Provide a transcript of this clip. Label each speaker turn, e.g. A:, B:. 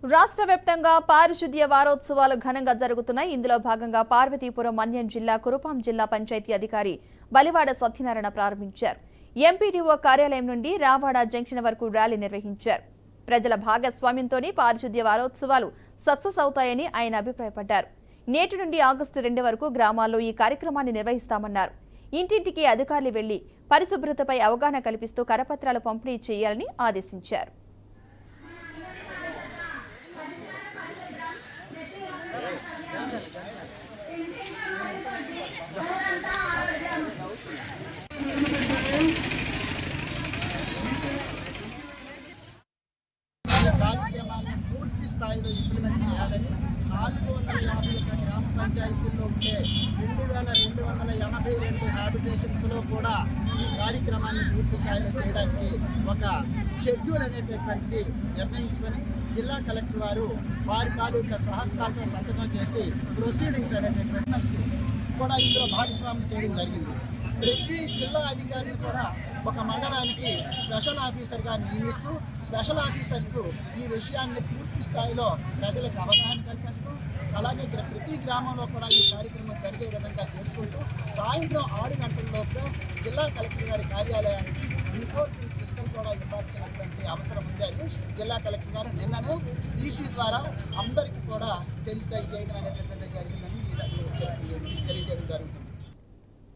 A: రాష్ట్ర వ్యాప్తంగా పారిశుద్ధ్య వారోత్సవాలు ఘనంగా జరుగుతున్నాయి. ఇందులో భాగంగా పార్వతీపురం మన్యం జిల్లా కురుపాం జిల్లా పంచాయతీ అధికారి బలివాడ సత్యనారాయణ ప్రారంభించారు. ఎంపీడీఓ కార్యాలయం నుండి రావాడ జంక్షన్ వరకు ర్యాలీ నిర్వహించారు. ప్రజల భాగస్వామ్యంతోనే పారిశుద్ధ్య వారోత్సవాలు సక్సెస్ అవుతాయని ఆయన అభిప్రాయపడ్డారు. నేటి నుండి ఆగస్టు 2 వరకు గ్రామాల్లో ఈ కార్యక్రమాన్ని నిర్వహిస్తామన్నారు. ఇంటింటికి అధికారులు వెళ్లి పరిశుభ్రతపై అవగాహన కల్పిస్తూ కరపత్రాలు పంపిణీ చేయాలని ఆదేశించారు.
B: కార్యక్రమాన్ని పూర్తి స్థాయిలో ఇంప్లిమెంట్ చేయాలని 451 గ్రామ పంచాయతీల్లో ఉండే 2282 హ్యాబిటేషన్స్లో కూడా ఈ కార్యక్రమాన్ని పూర్తి స్థాయిలో చేయడానికి ఒక షెడ్యూల్ అనేటటువంటిది నిర్ణయించుకొని జిల్లా కలెక్టర్ వారి తాలూకా సహస్తాలతో సంతకం చేసి ప్రొసీడింగ్స్ అనేటటువంటి కూడా ఇందులో భాగస్వామ్యం చేయడం జరిగింది. ప్రతి జిల్లా అధికారిని కూడా ఒక మండలానికి స్పెషల్ ఆఫీసర్గా నియమిస్తూ స్పెషల్ ఆఫీసర్స్ ఈ విషయాన్ని పూర్తి స్థాయిలో ప్రజలకు అవగాహన కల్పించడం, అలాగే ప్రతి గ్రామంలో కూడా ఈ కార్యక్రమం జరిగే విధంగా చేసుకుంటూ సాయంత్రం 6 గంటలలోపు జిల్లా కలెక్టర్ గారి కార్యాలయానికి రిపోర్టింగ్ సిస్టమ్ కూడా ఇవ్వాల్సినటువంటి అవసరం ఉంది అని జిల్లా కలెక్టర్ గారు నిన్ననే డీసీ ద్వారా అందరికీ కూడా సెన్సిటైజ్ చేయడం అనేటువంటిది జరిగిందని తెలియజేయడం జరుగుతుంది.